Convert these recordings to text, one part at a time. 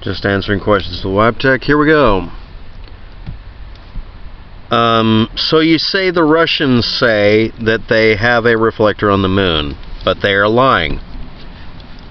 Just answering questions to the Web Tech. Here we go. So you say the Russians say that they have a reflector on the moon, but they are lying.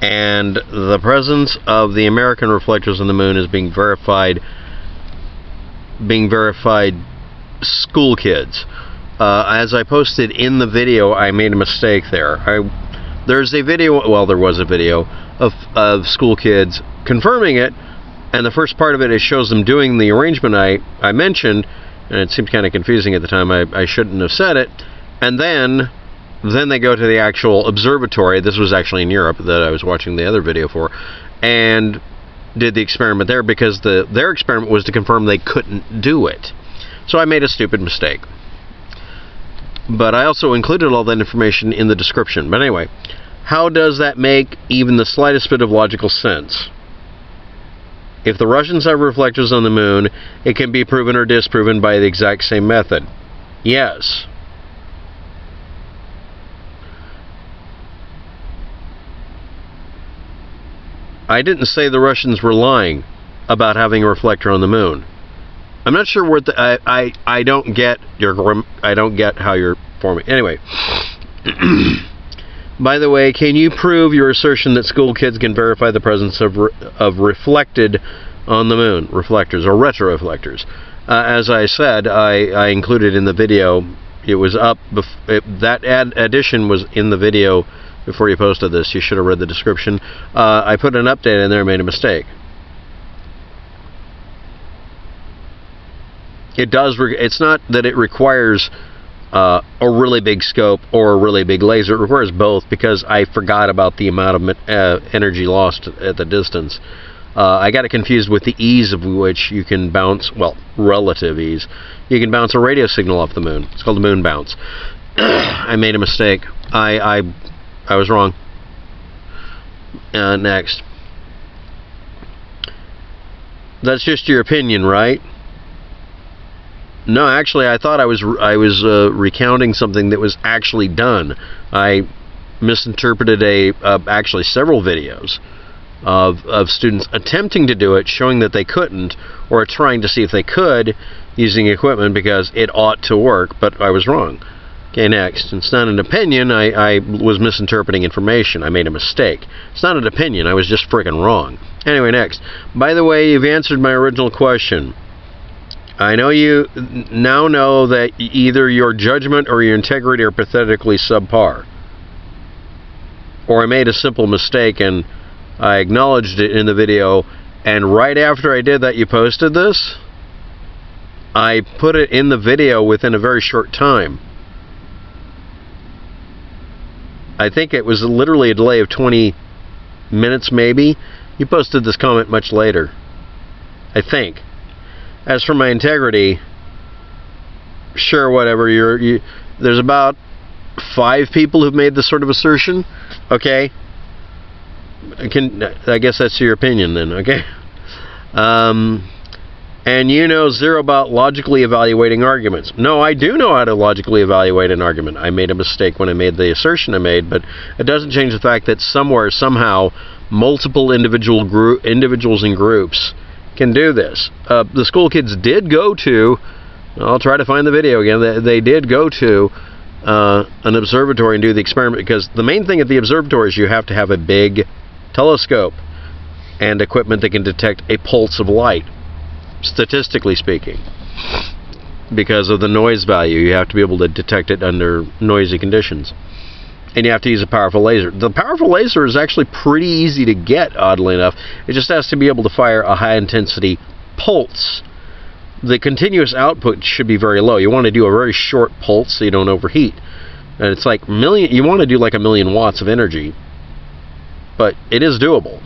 And the presence of the American reflectors on the moon is being verified school kids. As I posted in the video, I made a mistake there. There was a video of school kids confirming it, and the first part of it shows them doing the arrangement I mentioned, and it seemed kind of confusing at the time. I shouldn't have said it. And then they go to the actual observatory. This was actually in Europe that I was watching the other video for, and did the experiment there because their experiment was to confirm they couldn't do it. So I made a stupid mistake. But I also included all that information in the description. But anyway, how does that make even the slightest bit of logical sense? If the Russians have reflectors on the moon, it can be proven or disproven by the exact same method. Yes. I didn't say the Russians were lying about having a reflector on the moon. I'm not sure what I don't get how you're forming. Anyway, by the way, can you prove your assertion that school kids can verify the presence of reflected on the moon reflectors or retroreflectors? As I said, I included in the video. It was up. That addition was in the video before you posted this. You should have read the description. I put an update in there and made a mistake. It does. It's not that it requires a really big scope or a really big laser. It requires both because I forgot about the amount of energy lost at the distance. I got it confused with the ease of which you can bounce, well, relative ease. You can bounce a radio signal off the moon. It's called the moon bounce. I made a mistake. I was wrong. Next. That's just your opinion, right? No, actually, I thought I was recounting something that was actually done. I misinterpreted actually several videos of students attempting to do it, showing that they couldn't, or trying to see if they could using equipment because it ought to work, but I was wrong. Okay, next. It's not an opinion. I was misinterpreting information. I made a mistake. It's not an opinion. I was just freaking wrong. Anyway, next. By the way, you've answered my original question. I know you now know that either your judgment or your integrity are pathetically subpar. Or I made a simple mistake and I acknowledged it in the video, and right after I did that, you posted this? I put it in the video within a very short time. I think it was literally a delay of 20 minutes maybe. You posted this comment much later, I think. As for my integrity, sure, whatever. There's about 5 people who've made this sort of assertion. Okay, I guess that's your opinion then. Okay, and you know zero about logically evaluating arguments. No, I do know how to logically evaluate an argument. I made a mistake when I made the assertion I made, but it doesn't change the fact that somewhere, somehow, multiple individuals and groups can do this. The school kids did go to, I'll try to find the video again, they did go to an observatory and do the experiment, because the main thing at the observatory is you have to have a big telescope and equipment that can detect a pulse of light, statistically speaking. Because of the noise value, you have to be able to detect it under noisy conditions. And you have to use a powerful laser. The powerful laser is actually pretty easy to get, oddly enough. It just has to be able to fire a high-intensity pulse. The continuous output should be very low. You want to do a very short pulse so you don't overheat. And it's like you want to do like 1,000,000 watts of energy. But it is doable.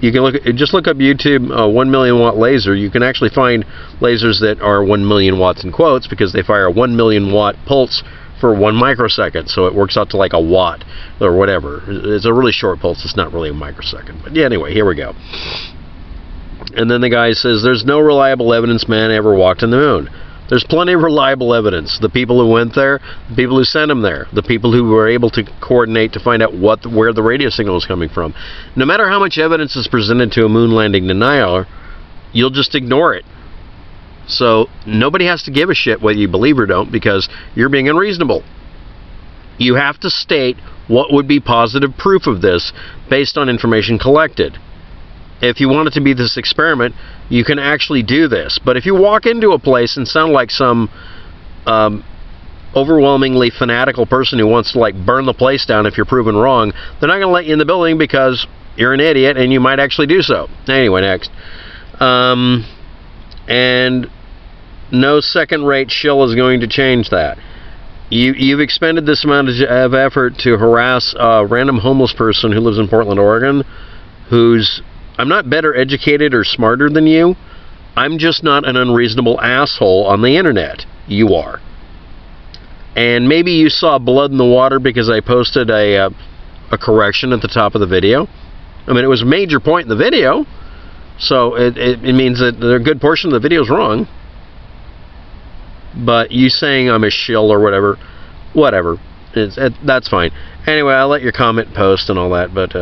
You can just look up YouTube 1,000,000 watt laser. You can actually find lasers that are 1,000,000 watts in quotes because they fire a 1,000,000 watt pulse for 1 microsecond, so it works out to like a watt or whatever. It's a really short pulse. It's not really a microsecond. But yeah, anyway, here we go. And then the guy says, there's no reliable evidence man ever walked on the moon. There's plenty of reliable evidence. The people who went there, the people who sent them there, the people who were able to coordinate to find out where the radio signal was coming from. No matter how much evidence is presented to a moon landing denier, you'll just ignore it. So nobody has to give a shit whether you believe or don't, because you're being unreasonable. You have to state what would be positive proof of this based on information collected. If you want it to be this experiment, you can actually do this. But if you walk into a place and sound like some overwhelmingly fanatical person who wants to like burn the place down if you're proven wrong, they're not going to let you in the building because you're an idiot and you might actually do so. Anyway, next. And no second-rate shill is going to change that. You've expended this amount of effort to harass a random homeless person who lives in Portland, Oregon, who's... I'm not better educated or smarter than you. I'm just not an unreasonable asshole on the internet. You are. And maybe you saw blood in the water because I posted a correction at the top of the video. I mean, it was a major point in the video. So it means that a good portion of the video is wrong. But you saying I'm a shill or whatever. That's fine. Anyway, I'll let your comment post and all that, but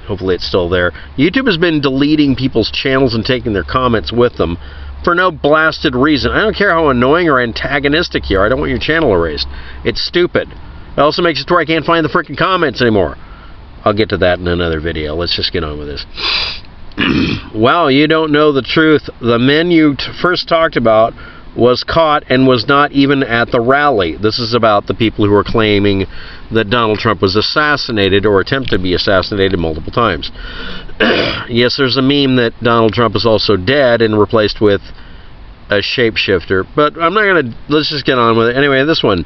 hopefully it's still there. YouTube has been deleting people's channels and taking their comments with them for no blasted reason. I don't care how annoying or antagonistic you are. I don't want your channel erased. It's stupid. It also makes it to where I can't find the freaking comments anymore. I'll get to that in another video. Let's just get on with this. Wow, you don't know the truth. The man you first talked about was caught and was not even at the rally. This is about the people who are claiming that Donald Trump was assassinated or attempted to be assassinated multiple times. Yes, there's a meme that Donald Trump is also dead and replaced with a shapeshifter, but I'm not going to... Let's just get on with it. Anyway, this one.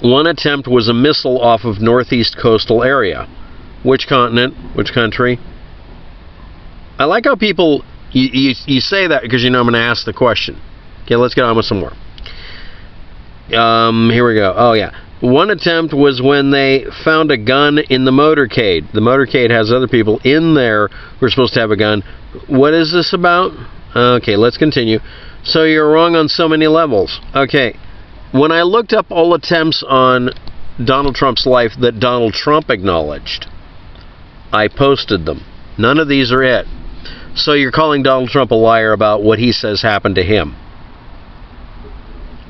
One attempt was a missile off of northeast coastal area. Which continent? Which country? I like how people... You say that because you know I'm going to ask the question. Okay, let's get on with some more. Here we go. Oh, yeah. One attempt was when they found a gun in the motorcade. The motorcade has other people in there who are supposed to have a gun. What is this about? Okay, let's continue. So you're wrong on so many levels. Okay. When I looked up all attempts on Donald Trump's life that Donald Trump acknowledged, I posted them. None of these are it. So you're calling Donald Trump a liar about what he says happened to him.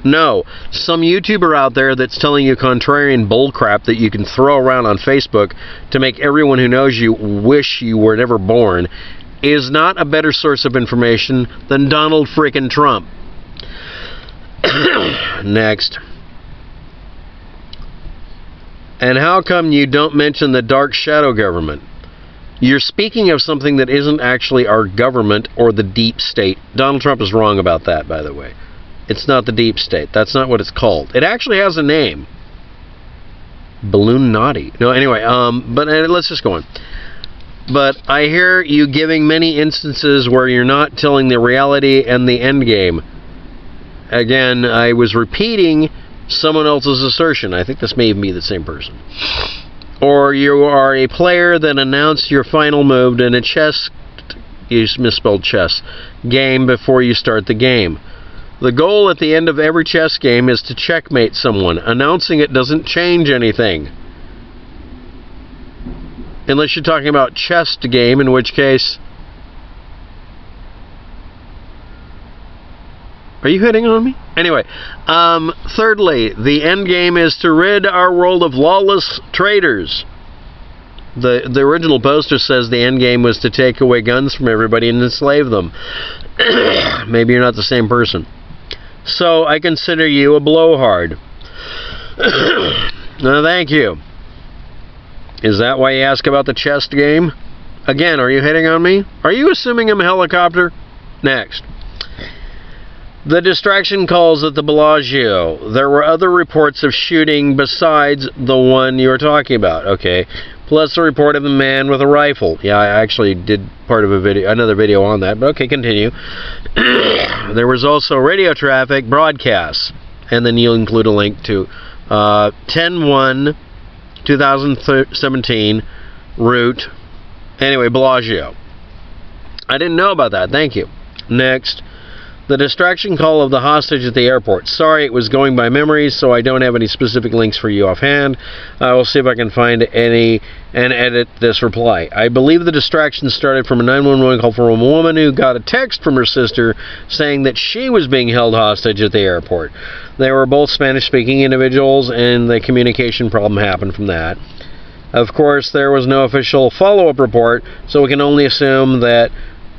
No, some YouTuber out there that's telling you contrarian bullcrap that you can throw around on Facebook to make everyone who knows you wish you were never born is not a better source of information than Donald frickin' Trump. Next. And how come you don't mention the dark shadow government? You're speaking of something that isn't actually our government or the deep state. Donald Trump is wrong about that, by the way. It's not the deep state. That's not what it's called. It actually has a name. Balloon Naughty. No, anyway, but let's just go on. But I hear you giving many instances where you're not telling the reality and the end game. Again, I was repeating someone else's assertion. I think this may be the same person. Or you are a player that announced your final move in a chess, you misspelled chess, game before you start the game. The goal at the end of every chess game is to checkmate someone. Announcing it doesn't change anything. Unless you're talking about chess game, in which case... Are you hitting on me? Anyway, thirdly, the end game is to rid our world of lawless traitors. The original poster says the end game was to take away guns from everybody and enslave them. Maybe you're not the same person. So I consider you a blowhard. No, thank you. Is that why you ask about the chess game? Again, are you hitting on me? Are you assuming I'm a helicopter? Next. The distraction calls at the Bellagio. There were other reports of shooting besides the one you were talking about. Okay. Plus a report of a man with a rifle. Yeah, I actually did part of another video on that, but okay, continue. There was also radio traffic broadcasts. And then you'll include a link to 10/1/2017 route. Anyway, Bellagio. I didn't know about that. Thank you. Next. The distraction call of the hostage at the airport. Sorry, it was going by memory, so I don't have any specific links for you offhand. I will see if I can find any and edit this reply. I believe the distraction started from a 911 call from a woman who got a text from her sister saying that she was being held hostage at the airport. They were both Spanish-speaking individuals, and the communication problem happened from that. Of course, there was no official follow-up report, so we can only assume that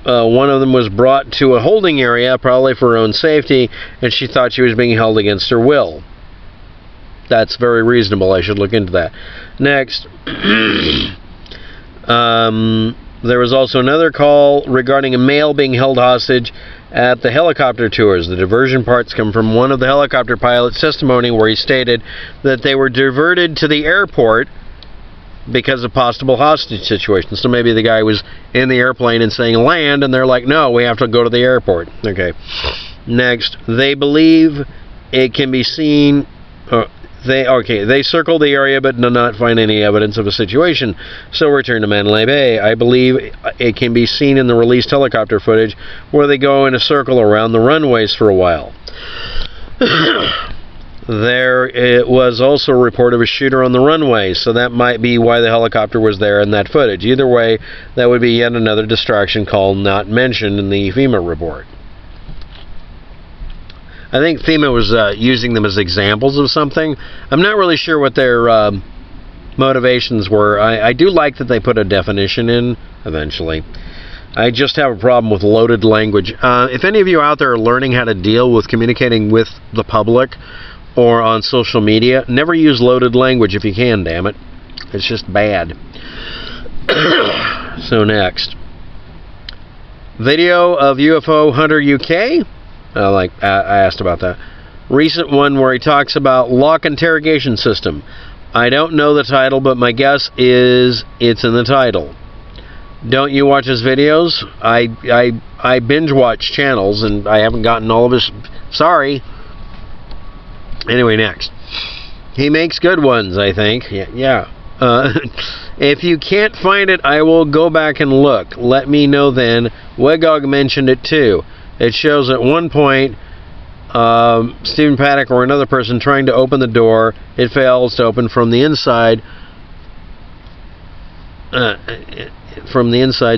one of them was brought to a holding area, probably for her own safety, and she thought she was being held against her will. That's very reasonable. I should look into that. Next, there was also another call regarding a male being held hostage at the helicopter tours. The diversion parts come from one of the helicopter pilot's testimony, where he stated that they were diverted to the airport because of possible hostage situations. So maybe the guy was in the airplane and saying land, and they're like, no, we have to go to the airport. Okay. Next, they believe it can be seen. They circled the area but did not find any evidence of a situation. So return to Mandalay Bay. I believe it can be seen in the released helicopter footage where they go in a circle around the runways for a while. There it was also a report of a shooter on the runway, so that might be why the helicopter was there in that footage. Either way, that would be yet another distraction call not mentioned in the FEMA report. I think FEMA was using them as examples of something. I'm not really sure what their motivations were. I do like that they put a definition in eventually. I just have a problem with loaded language. If any of you out there are learning how to deal with communicating with the public or on social media, never use loaded language if you can, damn it. It's just bad. So next. Video of UFO Hunter UK. I asked about that. Recent one where he talks about lock interrogation system. I don't know the title, but my guess is it's in the title. Don't you watch his videos? I binge watch channels, and I haven't gotten all of his... Sorry. Anyway, next. He makes good ones, I think. Yeah. If you can't find it, I will go back and look. Let me know then. Wegog mentioned it too. It shows at one point Stephen Paddock or another person trying to open the door. It fails to open from the inside.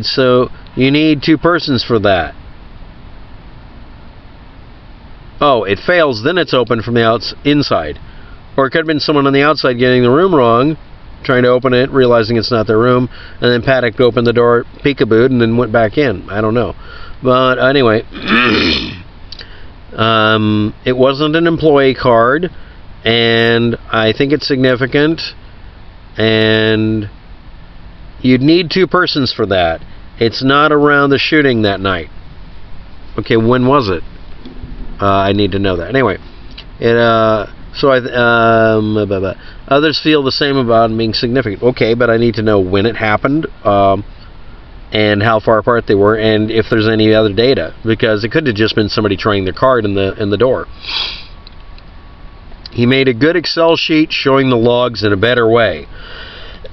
So you need two persons for that. Oh, it fails, then it's open from the inside. Or it could have been someone on the outside getting the room wrong, trying to open it, realizing it's not their room, and then Paddock opened the door, peekabooed, and then went back in. I don't know. But anyway, it wasn't an employee card, and I think it's significant, and you'd need two persons for that. It's not around the shooting that night. Okay, when was it? I need to know that. Anyway, others feel the same about it being significant. Okay, but I need to know when it happened, and how far apart they were, and if there's any other data, because it could have just been somebody trying their card in the door. He made a good Excel sheet showing the logs in a better way.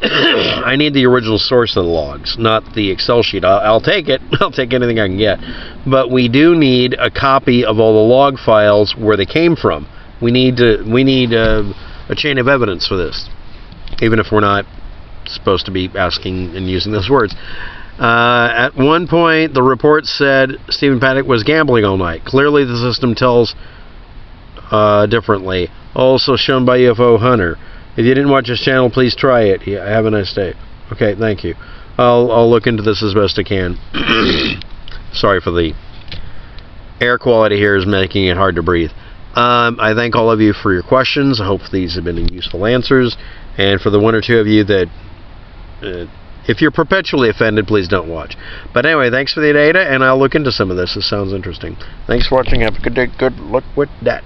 I need the original source of the logs, not the Excel sheet. I'll take it. I'll take anything I can get. But we do need a copy of all the log files where they came from. We need a chain of evidence for this, even if we're not supposed to be asking and using those words. At one point, the report said Stephen Paddock was gambling all night. Clearly, the system tells differently. Also shown by UFO Hunter. If you didn't watch his channel, please try it. Yeah, have a nice day. Okay, thank you. I'll look into this as best I can. Sorry for the air quality here is making it hard to breathe. I thank all of you for your questions. I hope these have been useful answers. And for the one or two of you that, if you're perpetually offended, please don't watch. But anyway, thanks for the data, and I'll look into some of this. This sounds interesting. Thanks for watching. Have a good day. Good luck with that.